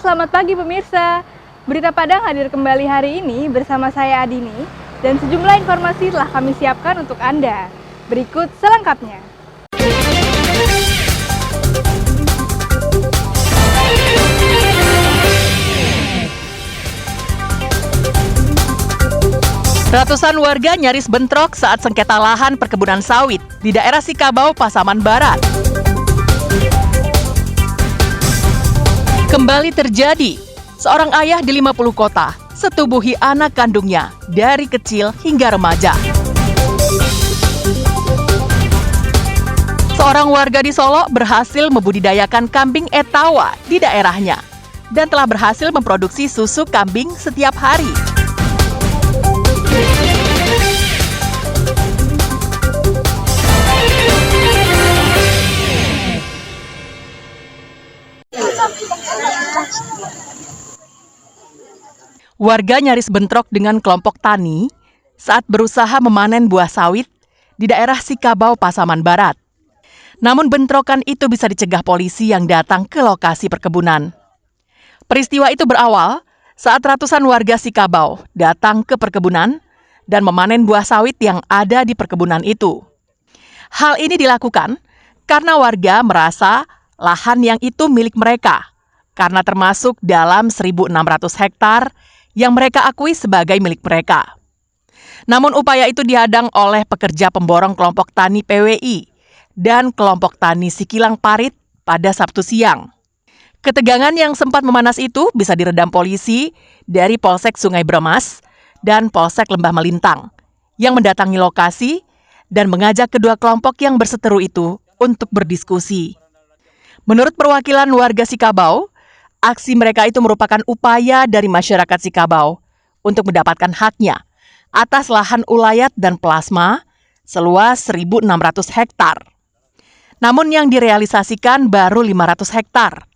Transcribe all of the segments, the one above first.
selamat pagi pemirsa. Berita Padang hadir kembali hari ini bersama saya Adini dan sejumlah informasi telah kami siapkan untuk Anda. Berikut selengkapnya. Ratusan warga nyaris bentrok saat sengketa lahan perkebunan sawit di daerah Sikabau, Pasaman Barat. Kembali terjadi, seorang ayah di 50 kota setubuhi anak kandungnya dari kecil hingga remaja. Seorang warga di Solo berhasil membudidayakan kambing etawa di daerahnya dan telah berhasil memproduksi susu kambing setiap hari. Warga nyaris bentrok dengan kelompok tani saat berusaha memanen buah sawit di daerah Sikabau, Pasaman Barat. Namun bentrokan itu bisa dicegah polisi yang datang ke lokasi perkebunan. Peristiwa itu berawal saat ratusan warga Sikabau datang ke perkebunan dan memanen buah sawit yang ada di perkebunan itu. Hal ini dilakukan karena warga merasa lahan yang itu milik mereka, karena termasuk dalam 1.600 hektar yang mereka akui sebagai milik mereka. Namun upaya itu dihadang oleh pekerja pemborong kelompok tani PWI dan kelompok tani Sikilang Parit pada Sabtu siang. Ketegangan yang sempat memanas itu bisa diredam polisi dari Polsek Sungai Bremas dan Polsek Lembah Melintang yang mendatangi lokasi dan mengajak kedua kelompok yang berseteru itu untuk berdiskusi. Menurut perwakilan warga Sikabau, aksi mereka itu merupakan upaya dari masyarakat Sikabau untuk mendapatkan haknya atas lahan ulayat dan plasma seluas 1.600 hektar. Namun yang direalisasikan baru 500 hektar.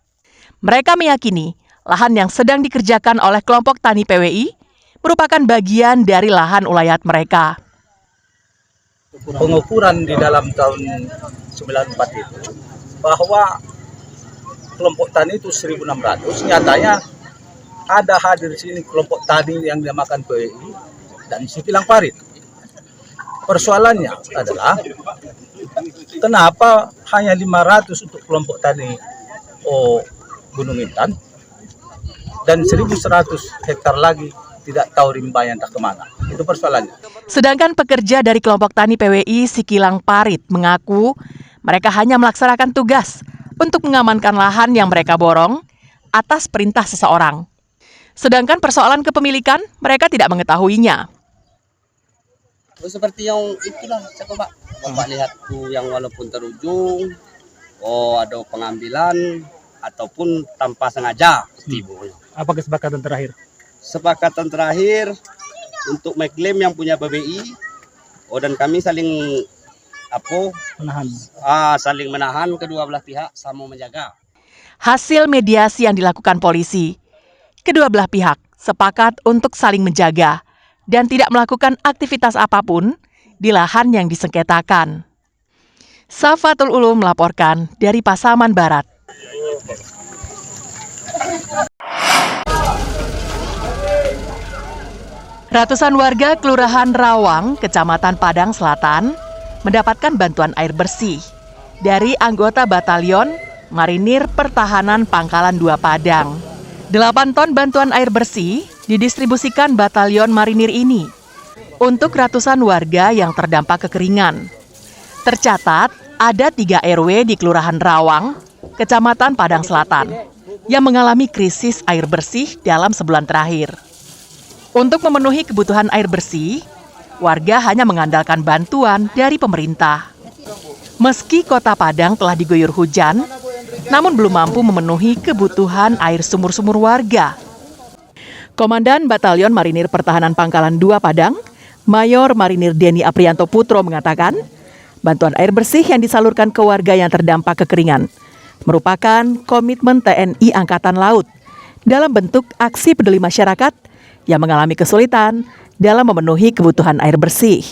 Mereka meyakini lahan yang sedang dikerjakan oleh kelompok tani PWI merupakan bagian dari lahan ulayat mereka. Pengukuran di dalam tahun 94 itu bahwa kelompok tani itu 1.600, nyatanya ada hadir di sini kelompok tani yang dinamakan PWI dan Sikilang Parit. Persoalannya adalah kenapa hanya 500 untuk kelompok tani Gunung Intan dan 1.100 hektar lagi tidak tahu rimbanya entah kemana. Itu persoalannya. Sedangkan pekerja dari kelompok tani PWI Sikilang Parit mengaku mereka hanya melaksanakan tugas untuk mengamankan lahan yang mereka borong atas perintah seseorang. Sedangkan persoalan kepemilikan mereka tidak mengetahuinya. Seperti yang itulah, coba Bapak lihat tuh yang walaupun terujung, ada pengambilan ataupun tanpa sengaja. Apa kesepakatan terakhir? Sepakatan terakhir untuk mengklaim yang punya PBI, dan kami saling saling menahan, kedua belah pihak sama menjaga. Hasil mediasi yang dilakukan polisi, kedua belah pihak sepakat untuk saling menjaga dan tidak melakukan aktivitas apapun di lahan yang disengketakan. Safatul Ulum melaporkan dari Pasaman Barat. Ratusan warga Kelurahan Rawang, Kecamatan Padang Selatan, mendapatkan bantuan air bersih dari anggota Batalion Marinir Pertahanan Pangkalan 2 Padang. 8 ton bantuan air bersih didistribusikan Batalion Marinir ini untuk ratusan warga yang terdampak kekeringan. Tercatat ada 3 RW di Kelurahan Rawang, Kecamatan Padang Selatan, yang mengalami krisis air bersih dalam sebulan terakhir. Untuk memenuhi kebutuhan air bersih, warga hanya mengandalkan bantuan dari pemerintah. Meski kota Padang telah diguyur hujan, namun belum mampu memenuhi kebutuhan air sumur-sumur warga. Komandan Batalion Marinir Pertahanan Pangkalan 2 Padang, Mayor Marinir Denny Aprianto Putro mengatakan, bantuan air bersih yang disalurkan ke warga yang terdampak kekeringan merupakan komitmen TNI Angkatan Laut dalam bentuk aksi peduli masyarakat yang mengalami kesulitan dalam memenuhi kebutuhan air bersih.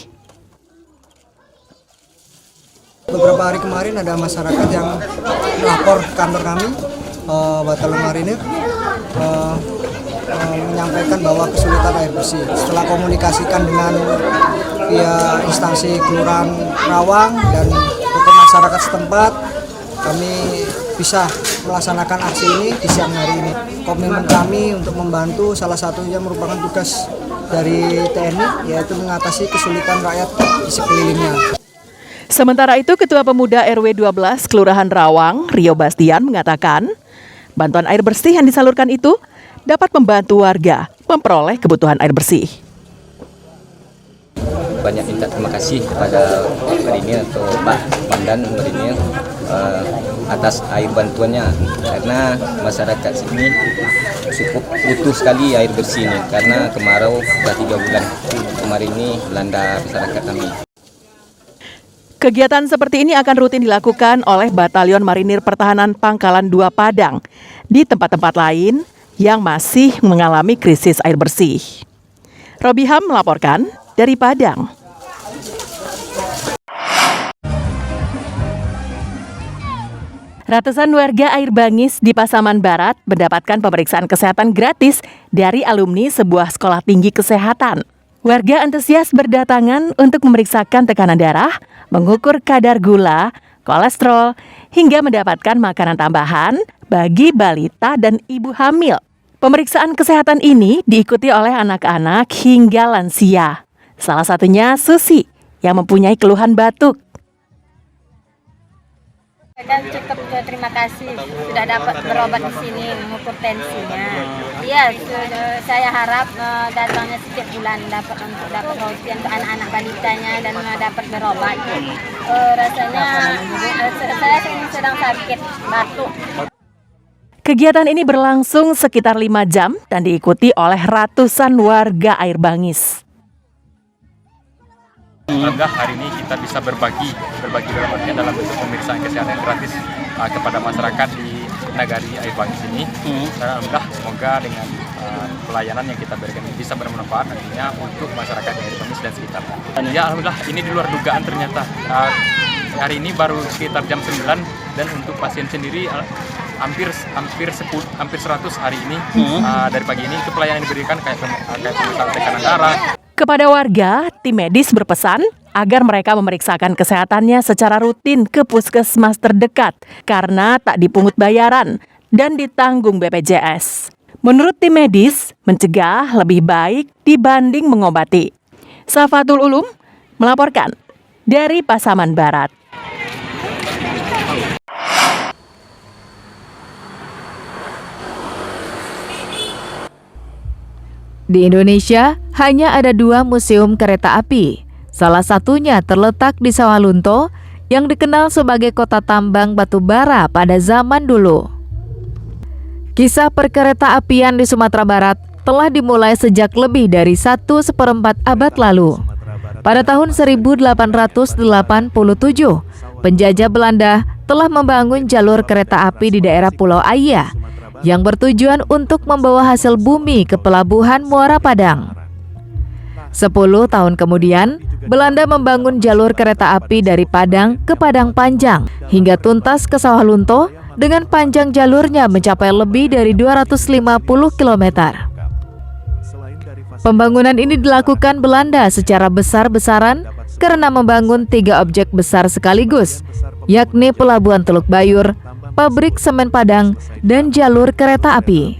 Beberapa hari kemarin ada masyarakat yang melapor ke kantor kami Batalion Marinir menyampaikan bahwa kesulitan air bersih. Setelah komunikasikan dengan pihak instansi Kelurahan Rawang dan tokoh masyarakat setempat, kami bisa melaksanakan aksi ini di siang hari ini. Komitmen kami untuk membantu salah satunya merupakan tugas dari TNI, yaitu mengatasi kesulitan rakyat di sekelilingnya. Sementara itu, Ketua Pemuda RW 12 Kelurahan Rawang, Rio Bastian, mengatakan bantuan air bersih yang disalurkan itu dapat membantu warga memperoleh kebutuhan air bersih. Banyak minta terima kasih kepada Pak Marinir atau Pak Mandan Marinir atas air bantuannya, karena masyarakat sini cukup butuh sekali air bersih ini, karena kemarau sudah 3 bulan kemarin ini melanda masyarakat kami. Kegiatan seperti ini akan rutin dilakukan oleh Batalion Marinir Pertahanan Pangkalan 2 Padang di tempat-tempat lain yang masih mengalami krisis air bersih. Robiham melaporkan dari Padang. Ratusan warga Air Bangis di Pasaman Barat mendapatkan pemeriksaan kesehatan gratis dari alumni sebuah sekolah tinggi kesehatan. Warga antusias berdatangan untuk memeriksakan tekanan darah, mengukur kadar gula, kolesterol, hingga mendapatkan makanan tambahan bagi balita dan ibu hamil. Pemeriksaan kesehatan ini diikuti oleh anak-anak hingga lansia. Salah satunya Susi yang mempunyai keluhan batuk. Saya cukup terima kasih sudah dapat berobat di sini, mengukur tensinya. Iya, saya harap datangnya setiap bulan dapat roti untuk anak-anak balitanya dan dapat berobat. Rasanya saya sedang sakit batuk. Kegiatan ini berlangsung sekitar 5 jam dan diikuti oleh ratusan warga Air Bangis. Alhamdulillah hari ini kita bisa berbagi dalam artian dalam bentuk pemeriksaan kesehatan gratis kepada masyarakat di Nagari Air Bangis ini. Dan alhamdulillah semoga dengan pelayanan yang kita berikan ini bisa bermanfaat nantinya untuk masyarakat di Air Bangis dan sekitarnya. Ya alhamdulillah ini di luar dugaan ternyata. Hari ini baru sekitar jam 9 dan untuk pasien sendiri hampir 100 hari ini. Dari pagi ini itu pelayanan diberikan kayak pemeriksaan tekanan darah. Kepada warga, tim medis berpesan agar mereka memeriksakan kesehatannya secara rutin ke puskesmas terdekat karena tak dipungut bayaran dan ditanggung BPJS. Menurut tim medis, mencegah lebih baik dibanding mengobati. Safatul Ulum melaporkan dari Pasaman Barat. Di Indonesia, hanya ada 2 museum kereta api. Salah satunya terletak di Sawalunto yang dikenal sebagai kota tambang batu bara pada zaman dulu. Kisah perkereta-apian di Sumatera Barat telah dimulai sejak lebih dari 1/4 abad lalu. Pada tahun 1887, penjajah Belanda telah membangun jalur kereta api di daerah Pulau Aya yang bertujuan untuk membawa hasil bumi ke pelabuhan Muara Padang. 10 tahun kemudian, Belanda membangun jalur kereta api dari Padang ke Padang Panjang hingga tuntas ke Sawalunto dengan panjang jalurnya mencapai lebih dari 250 km. Pembangunan ini dilakukan Belanda secara besar-besaran karena membangun 3 objek besar sekaligus, yakni Pelabuhan Teluk Bayur, pabrik semen Padang, dan jalur kereta api.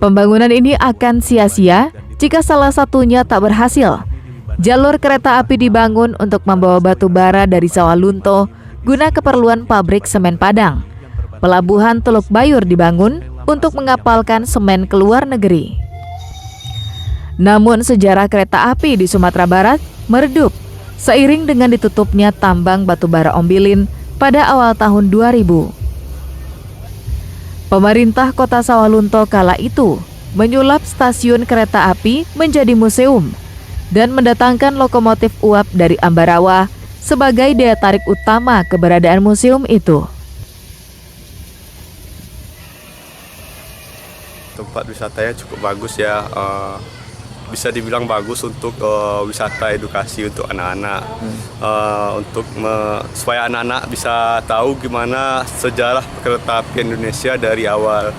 Pembangunan ini akan sia-sia jika salah satunya tak berhasil. Jalur kereta api dibangun untuk membawa batu bara dari Sawalunto guna keperluan pabrik semen Padang. Pelabuhan Teluk Bayur dibangun untuk mengapalkan semen ke luar negeri. Namun sejarah kereta api di Sumatera Barat meredup seiring dengan ditutupnya tambang batu bara Ombilin pada awal tahun 2000. Pemerintah Kota Sawalunto kala itu menyulap stasiun kereta api menjadi museum dan mendatangkan lokomotif uap dari Ambarawa sebagai daya tarik utama keberadaan museum itu. Tempat wisatanya cukup bagus ya, bisa dibilang bagus untuk wisata edukasi untuk anak-anak, supaya anak-anak bisa tahu gimana sejarah kereta api Indonesia dari awal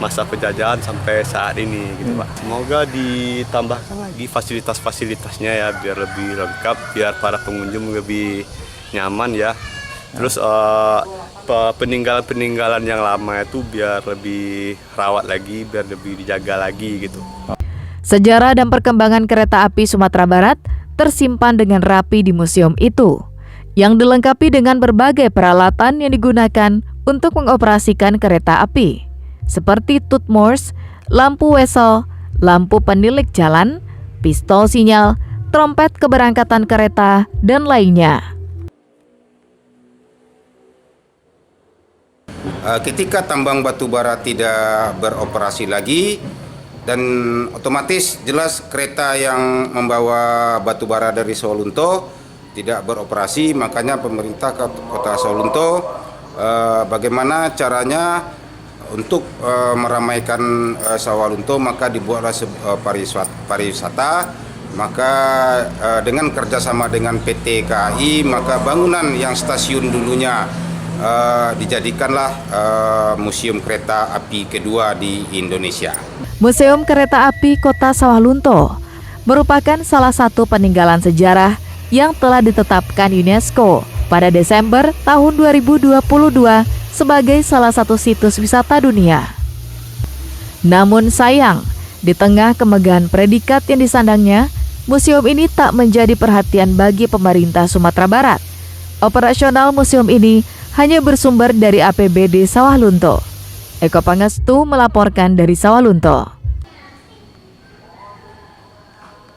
masa penjajahan sampai saat ini gitu Pak. Semoga ditambahkan lagi fasilitas-fasilitasnya ya biar lebih lengkap, biar para pengunjung lebih nyaman ya. Terus peninggalan-peninggalan yang lama itu biar lebih rawat lagi, biar lebih dijaga lagi gitu. Sejarah dan perkembangan kereta api Sumatera Barat tersimpan dengan rapi di museum itu, yang dilengkapi dengan berbagai peralatan yang digunakan untuk mengoperasikan kereta api, seperti tutmors, lampu wesel, lampu penilik jalan, pistol sinyal, trompet keberangkatan kereta, dan lainnya. Ketika tambang batu bara tidak beroperasi lagi, dan otomatis jelas kereta yang membawa batu bara dari Sawalunto tidak beroperasi, makanya pemerintah Kota Sawalunto bagaimana caranya untuk meramaikan Sawalunto, maka dibuatlah pariwisata. Maka dengan kerjasama dengan PT KAI, maka bangunan yang stasiun dulunya dijadikanlah museum kereta api kedua di Indonesia. Museum Kereta Api Kota Sawalunto merupakan salah satu peninggalan sejarah yang telah ditetapkan UNESCO pada Desember tahun 2022 sebagai salah satu situs wisata dunia. Namun sayang, di tengah kemegahan predikat yang disandangnya, museum ini tak menjadi perhatian bagi pemerintah Sumatera Barat. Operasional museum ini hanya bersumber dari APBD Sawalunto. Eko Pangestu melaporkan dari Sawalunto.